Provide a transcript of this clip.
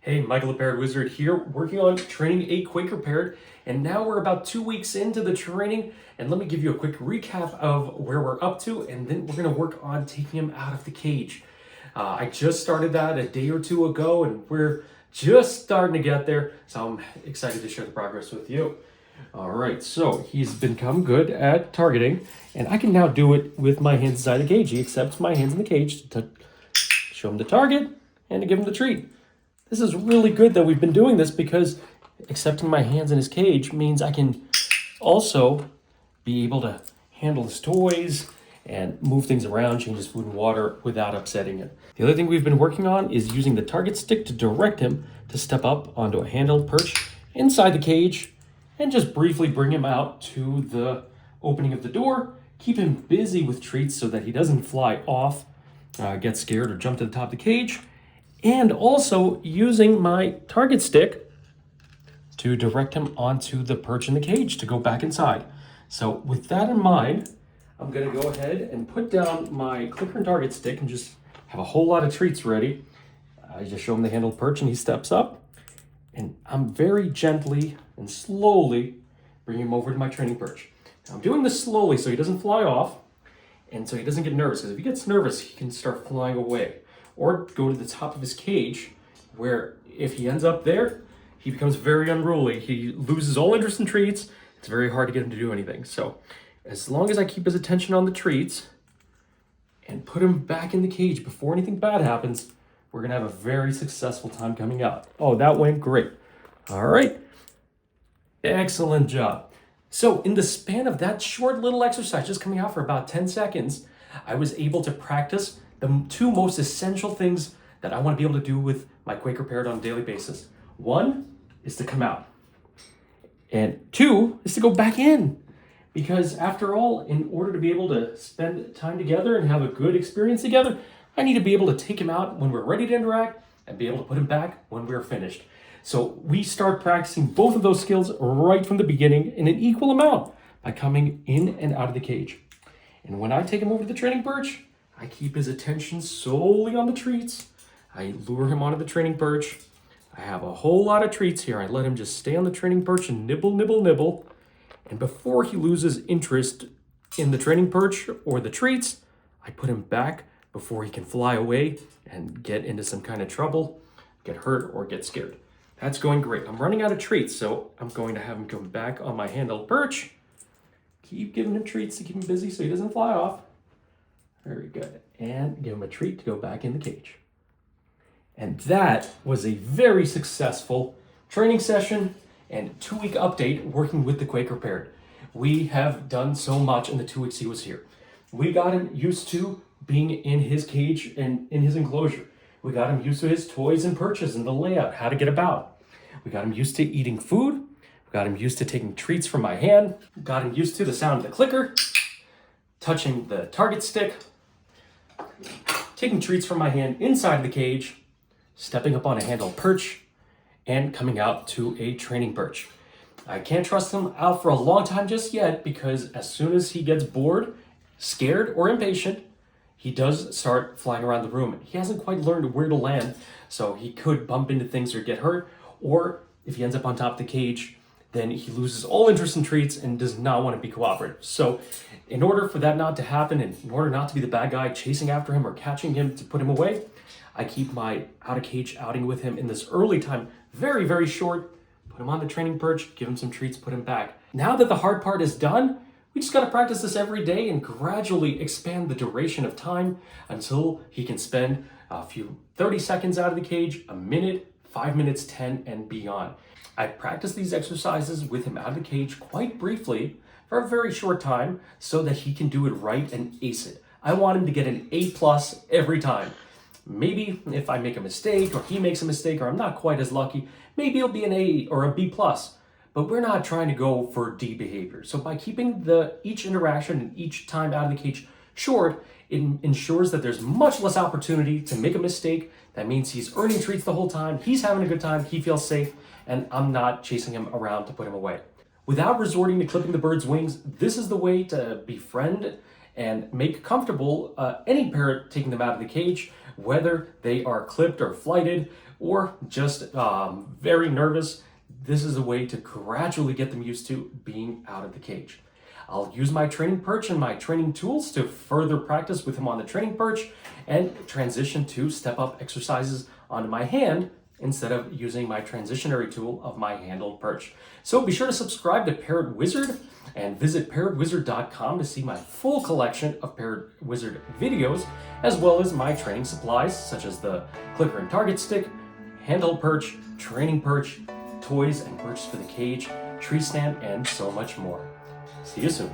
Hey, Michael the Parrot Wizard here, working on training a Quaker Parrot, and now we're about 2 weeks into the training, and let me give you a quick recap of where we're up to, and then we're going to work on taking him out of the cage. I just started that a day or two ago, and we're just starting to get there, so I'm excited to share the progress with you. All right, so he's become good at targeting, and I can now do it with my hands inside the cage. He accepts my hands in the cage to show him the target and to give him the treat. This is really good that we've been doing this because accepting my hands in his cage means I can also be able to handle his toys and move things around, change his food and water without upsetting him. The other thing we've been working on is using the target stick to direct him to step up onto a handheld perch inside the cage and just briefly bring him out to the opening of the door, keep him busy with treats so that he doesn't fly off, get scared or jump to the top of the cage, and also using my target stick to direct him onto the perch in the cage to go back inside. So with that in mind, I'm gonna go ahead and put down my clicker and target stick and just have a whole lot of treats ready. I just show him the handled perch and he steps up, and I'm very gently and slowly bringing him over to my training perch. Now I'm doing this slowly so he doesn't fly off and so he doesn't get nervous, because if he gets nervous, he can start flying away or go to the top of his cage, where if he ends up there, he becomes very unruly. He loses all interest in treats. It's very hard to get him to do anything. So as long as I keep his attention on the treats and put him back in the cage before anything bad happens, we're gonna have a very successful time coming out. Oh, that went great. All right, excellent job. So in the span of that short little exercise, just coming out for about 10 seconds, I was able to practice the two most essential things that I want to be able to do with my Quaker Parrot on a daily basis. One is to come out, and two is to go back in. Because after all, in order to be able to spend time together and have a good experience together, I need to be able to take him out when we're ready to interact and be able to put him back when we're finished. So we start practicing both of those skills right from the beginning in an equal amount by coming in and out of the cage. And when I take him over to the training perch, I keep his attention solely on the treats. I lure him onto the training perch. I have a whole lot of treats here. I let him just stay on the training perch and nibble, nibble, nibble. And before he loses interest in the training perch or the treats, I put him back before he can fly away and get into some kind of trouble, get hurt, or get scared. That's going great. I'm running out of treats, so I'm going to have him come back on my handheld perch. Keep giving him treats to keep him busy so he doesn't fly off. Very good. And give him a treat to go back in the cage. And that was a very successful training session and 2-week update working with the Quaker Parrot. We have done so much in the 2 weeks he was here. We got him used to being in his cage and in his enclosure. We got him used to his toys and perches and the layout, how to get about. We got him used to eating food. We got him used to taking treats from my hand. We got him used to the sound of the clicker, touching the target stick, taking treats from my hand inside of the cage, stepping up on a handheld perch, and coming out to a training perch. I can't trust him out for a long time just yet, because as soon as he gets bored, scared, or impatient, he does start flying around the room. He hasn't quite learned where to land, so he could bump into things or get hurt, or if he ends up on top of the cage, then he loses all interest in treats and does not want to be cooperative. So in order for that not to happen, and in order not to be the bad guy chasing after him or catching him to put him away, I keep my out-of-cage outing with him in this early time very, very short. Put him on the training perch, give him some treats, put him back. Now that the hard part is done, we just got to practice this every day and gradually expand the duration of time until he can spend a few 30 seconds out of the cage, a minute, 5 minutes, 10, and beyond. I practice these exercises with him out of the cage quite briefly for a very short time so that he can do it right and ace it. I want him to get an A+ every time. Maybe if I make a mistake or he makes a mistake or I'm not quite as lucky, maybe it'll be an A or a B+. But we're not trying to go for D behavior. So by keeping each interaction and each time out of the cage short, it ensures that there's much less opportunity to make a mistake. That means he's earning treats the whole time, he's having a good time, he feels safe, and I'm not chasing him around to put him away. Without resorting to clipping the bird's wings, this is the way to befriend and make comfortable any parrot taking them out of the cage, whether they are clipped or flighted or just very nervous, this is a way to gradually get them used to being out of the cage. I'll use my training perch and my training tools to further practice with him on the training perch and transition to step up exercises on my hand instead of using my transitionary tool of my handheld perch. So be sure to subscribe to Parrot Wizard and visit parrotwizard.com to see my full collection of Parrot Wizard videos, as well as my training supplies such as the clicker and target stick, handheld perch, training perch, toys and perches for the cage, tree stand, and so much more. See you soon.